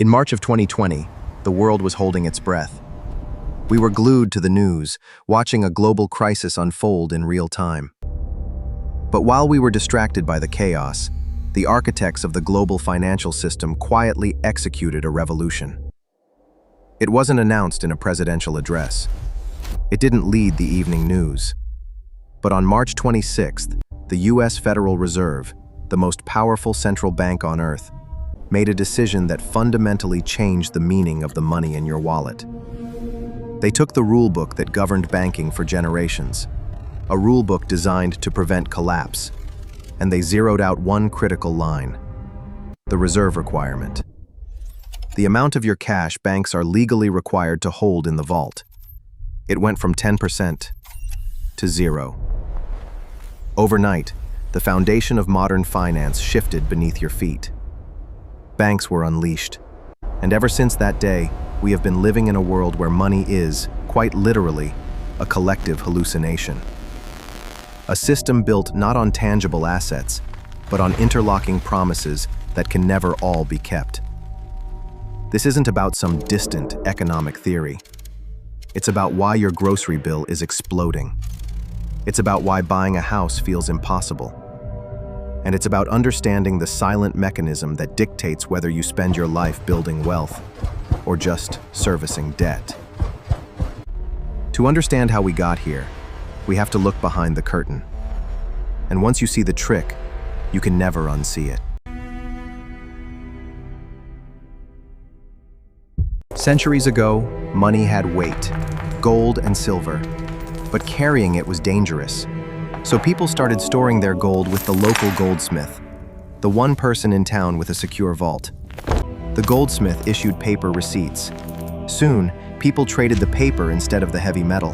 In March of 2020, the world was holding its breath. We were glued to the news, watching a global crisis unfold in real time. But while we were distracted by the chaos, the architects of the global financial system quietly executed a revolution. It wasn't announced in a presidential address. It didn't lead the evening news. But on March 26th, the U.S. Federal Reserve, the most powerful central bank on earth, made a decision that fundamentally changed the meaning of the money in your wallet. They took the rulebook that governed banking for generations, a rulebook designed to prevent collapse, and they zeroed out one critical line: the reserve requirement. The amount of your cash banks are legally required to hold in the vault. It went from 10% to 0. Overnight, the foundation of modern finance shifted beneath your feet. Banks were unleashed, and ever since that day, we have been living in a world where money is, quite literally, a collective hallucination. A system built not on tangible assets, but on interlocking promises that can never all be kept. This isn't about some distant economic theory. It's about why your grocery bill is exploding. It's about why buying a house feels impossible. And it's about understanding the silent mechanism that dictates whether you spend your life building wealth or just servicing debt. To understand how we got here, we have to look behind the curtain. And once you see the trick, you can never unsee it. Centuries ago, money had weight, gold and silver, but carrying it was dangerous. So people started storing their gold with the local goldsmith, the one person in town with a secure vault. The goldsmith issued paper receipts. Soon, people traded the paper instead of the heavy metal.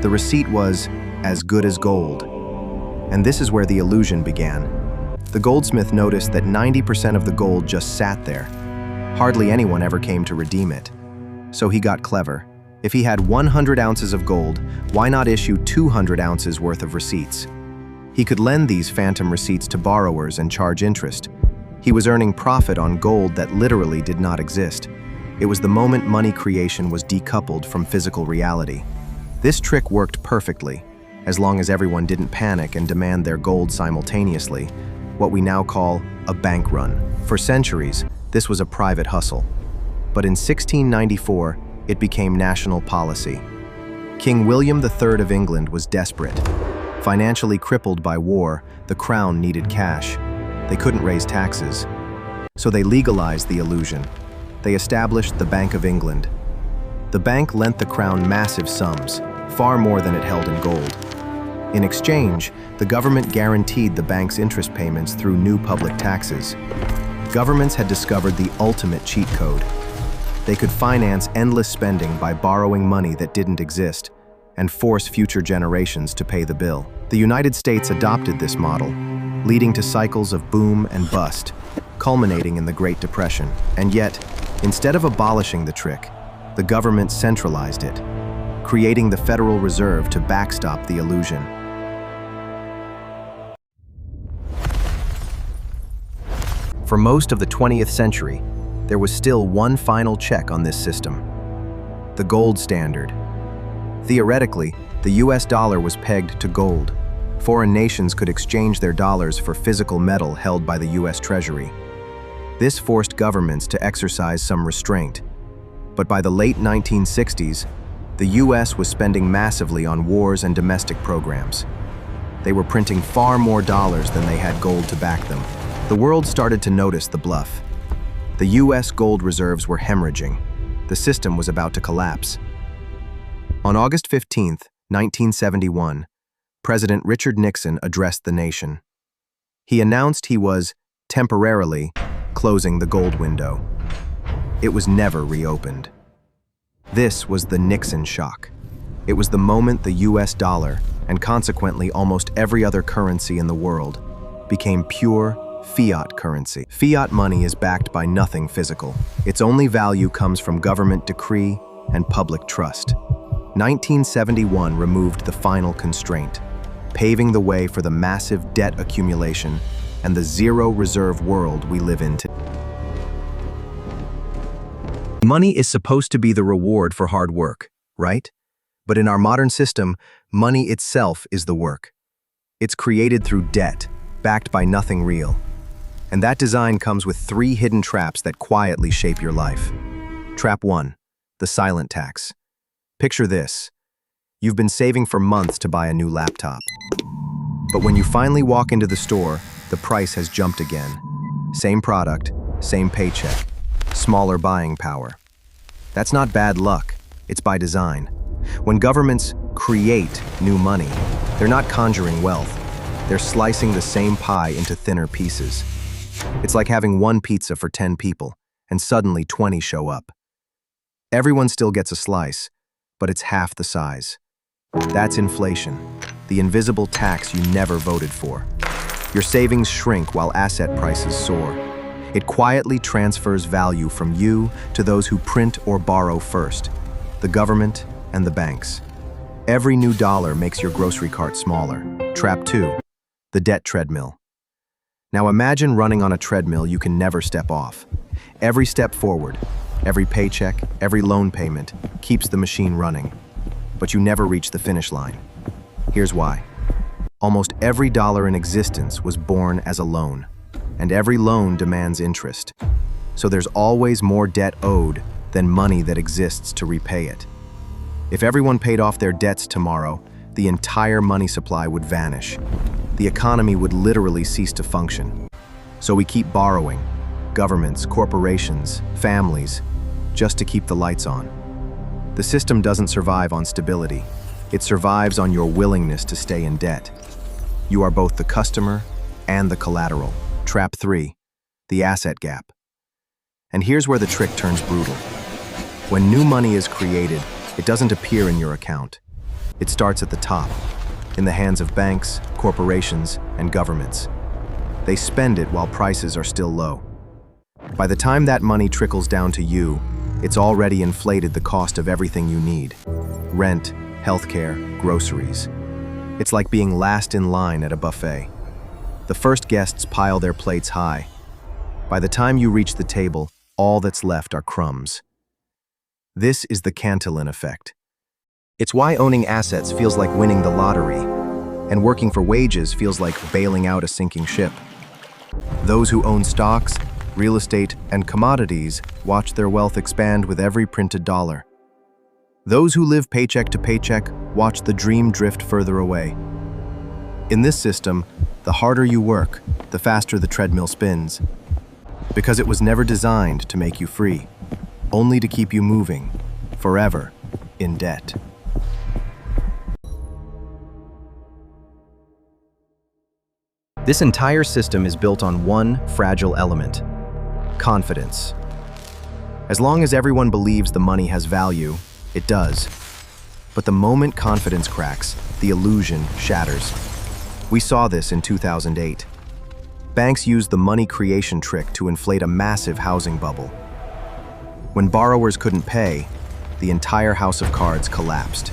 The receipt was as good as gold. And this is where the illusion began. The goldsmith noticed that 90% of the gold just sat there. Hardly anyone ever came to redeem it. So he got clever. If he had 100 ounces of gold, why not issue 200 ounces worth of receipts? He could lend these phantom receipts to borrowers and charge interest. He was earning profit on gold that literally did not exist. It was the moment money creation was decoupled from physical reality. This trick worked perfectly, as long as everyone didn't panic and demand their gold simultaneously, what we now call a bank run. For centuries, this was a private hustle. But in 1694, it became national policy. King William III of England was desperate. Financially crippled by war, the crown needed cash. They couldn't raise taxes. So they legalized the illusion. They established the Bank of England. The bank lent the crown massive sums, far more than it held in gold. In exchange, the government guaranteed the bank's interest payments through new public taxes. Governments had discovered the ultimate cheat code. They could finance endless spending by borrowing money that didn't exist and force future generations to pay the bill. The United States adopted this model, leading to cycles of boom and bust, culminating in the Great Depression. And yet, instead of abolishing the trick, the government centralized it, creating the Federal Reserve to backstop the illusion. For most of the 20th century, there was still one final check on this system: the gold standard. Theoretically, the US dollar was pegged to gold. Foreign nations could exchange their dollars for physical metal held by the US Treasury. This forced governments to exercise some restraint. But by the late 1960s, the US was spending massively on wars and domestic programs. They were printing far more dollars than they had gold to back them. The world started to notice the bluff. The US gold reserves were hemorrhaging. The system was about to collapse. On August 15, 1971, President Richard Nixon addressed the nation. He announced he was, temporarily, closing the gold window. It was never reopened. This was the Nixon shock. It was the moment the US dollar, and consequently almost every other currency in the world, became pure fiat currency. Fiat money is backed by nothing physical. Its only value comes from government decree and public trust. 1971 removed the final constraint, paving the way for the massive debt accumulation and the zero-reserve world we live in today. Money is supposed to be the reward for hard work, right? But in our modern system, money itself is the work. It's created through debt, backed by nothing real. And that design comes with 3 hidden traps that quietly shape your life. Trap 1, the silent tax. Picture this. You've been saving for months to buy a new laptop. But when you finally walk into the store, the price has jumped again. Same product, same paycheck, smaller buying power. That's not bad luck, it's by design. When governments create new money, they're not conjuring wealth. They're slicing the same pie into thinner pieces. It's like having one pizza for 10 people, and suddenly 20 show up. Everyone still gets a slice, but it's half the size. That's inflation, the invisible tax you never voted for. Your savings shrink while asset prices soar. It quietly transfers value from you to those who print or borrow first, the government and the banks. Every new dollar makes your grocery cart smaller. Trap 2, the debt treadmill. Now imagine running on a treadmill you can never step off. Every step forward, every paycheck, every loan payment keeps the machine running. But you never reach the finish line. Here's why. Almost every dollar in existence was born as a loan, and every loan demands interest. So there's always more debt owed than money that exists to repay it. If everyone paid off their debts tomorrow, the entire money supply would vanish. The economy would literally cease to function. So we keep borrowing, governments, corporations, families, just to keep the lights on. The system doesn't survive on stability. It survives on your willingness to stay in debt. You are both the customer and the collateral. Trap 3, the asset gap. And here's where the trick turns brutal. When new money is created, it doesn't appear in your account. It starts at the top, in the hands of banks, corporations, and governments. They spend it while prices are still low. By the time that money trickles down to you, it's already inflated the cost of everything you need. Rent, healthcare, groceries. It's like being last in line at a buffet. The first guests pile their plates high. By the time you reach the table, all that's left are crumbs. This is the Cantillon effect. It's why owning assets feels like winning the lottery, and working for wages feels like bailing out a sinking ship. Those who own stocks, real estate, and commodities watch their wealth expand with every printed dollar. Those who live paycheck to paycheck watch the dream drift further away. In this system, the harder you work, the faster the treadmill spins. Because it was never designed to make you free, only to keep you moving, forever, in debt. This entire system is built on one fragile element: confidence. As long as everyone believes the money has value, it does. But the moment confidence cracks, the illusion shatters. We saw this in 2008. Banks used the money creation trick to inflate a massive housing bubble. When borrowers couldn't pay, the entire house of cards collapsed.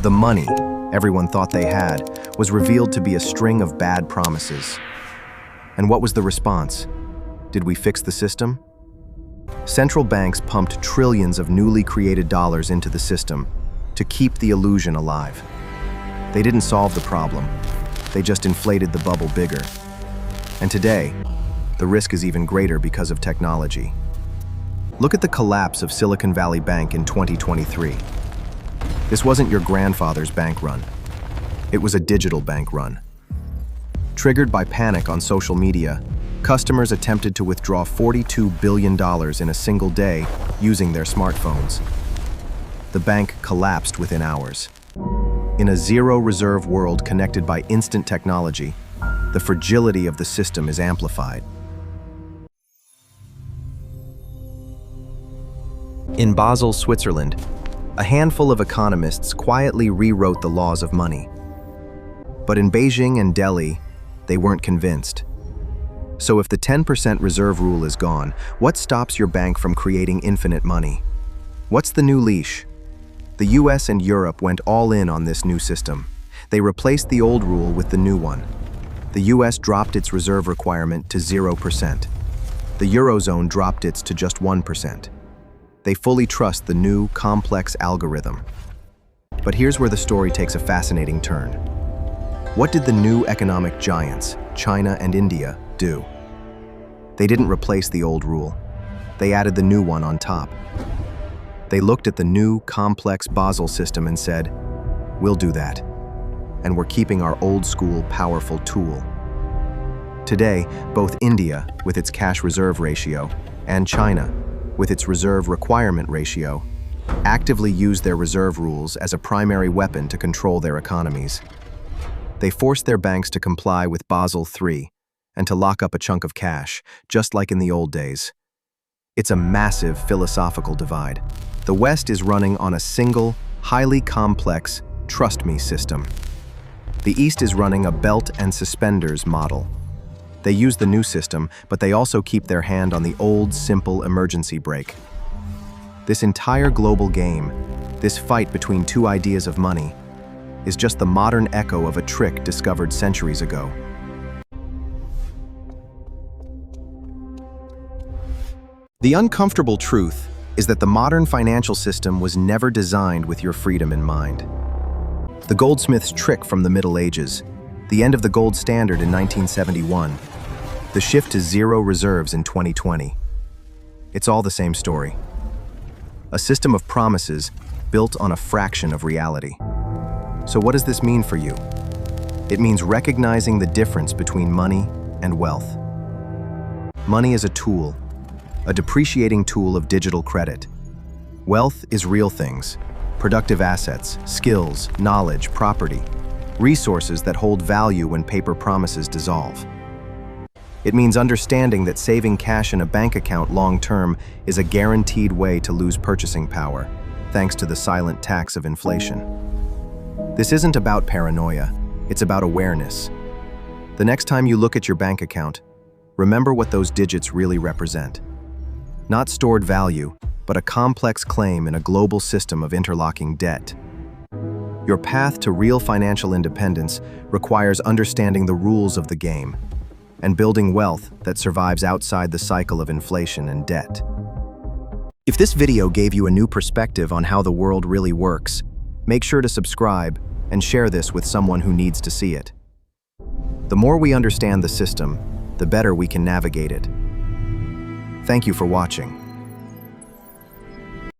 The money everyone thought they had was revealed to be a string of bad promises. And what was the response? Did we fix the system? Central banks pumped trillions of newly created dollars into the system to keep the illusion alive. They didn't solve the problem. They just inflated the bubble bigger. And today, the risk is even greater because of technology. Look at the collapse of Silicon Valley Bank in 2023. This wasn't your grandfather's bank run. It was a digital bank run. Triggered by panic on social media, customers attempted to withdraw $42 billion in a single day using their smartphones. The bank collapsed within hours. In a zero-reserve world connected by instant technology, the fragility of the system is amplified. In Basel, Switzerland, a handful of economists quietly rewrote the laws of money. But in Beijing and Delhi, they weren't convinced. So if the 10% reserve rule is gone, what stops your bank from creating infinite money? What's the new leash? The US and Europe went all in on this new system. They replaced the old rule with the new one. The US dropped its reserve requirement to 0%. The Eurozone dropped its to just 1%. They fully trust the new, complex algorithm. But here's where the story takes a fascinating turn. What did the new economic giants, China and India, do? They didn't replace the old rule. They added the new one on top. They looked at the new, complex Basel system and said, "We'll do that. And we're keeping our old-school, powerful tool." Today, both India, with its cash reserve ratio, and China, with its reserve requirement ratio, actively use their reserve rules as a primary weapon to control their economies. They force their banks to comply with Basel III and to lock up a chunk of cash, just like in the old days. It's a massive philosophical divide. The West is running on a single, highly complex, trust me system. The East is running a belt and suspenders model. They use the new system, but they also keep their hand on the old, simple emergency brake. This entire global game, this fight between two ideas of money, is just the modern echo of a trick discovered centuries ago. The uncomfortable truth is that the modern financial system was never designed with your freedom in mind. The goldsmith's trick from the Middle Ages, the end of the gold standard in 1971, the shift to zero reserves in 2020. It's all the same story. A system of promises built on a fraction of reality. So what does this mean for you? It means recognizing the difference between money and wealth. Money is a tool, a depreciating tool of digital credit. Wealth is real things, productive assets, skills, knowledge, property, resources that hold value when paper promises dissolve. It means understanding that saving cash in a bank account long-term is a guaranteed way to lose purchasing power, thanks to the silent tax of inflation. This isn't about paranoia, it's about awareness. The next time you look at your bank account, remember what those digits really represent. Not stored value, but a complex claim in a global system of interlocking debt. Your path to real financial independence requires understanding the rules of the game and building wealth that survives outside the cycle of inflation and debt. If this video gave you a new perspective on how the world really works, make sure to subscribe and share this with someone who needs to see it. The more we understand the system, the better we can navigate it. Thank you for watching.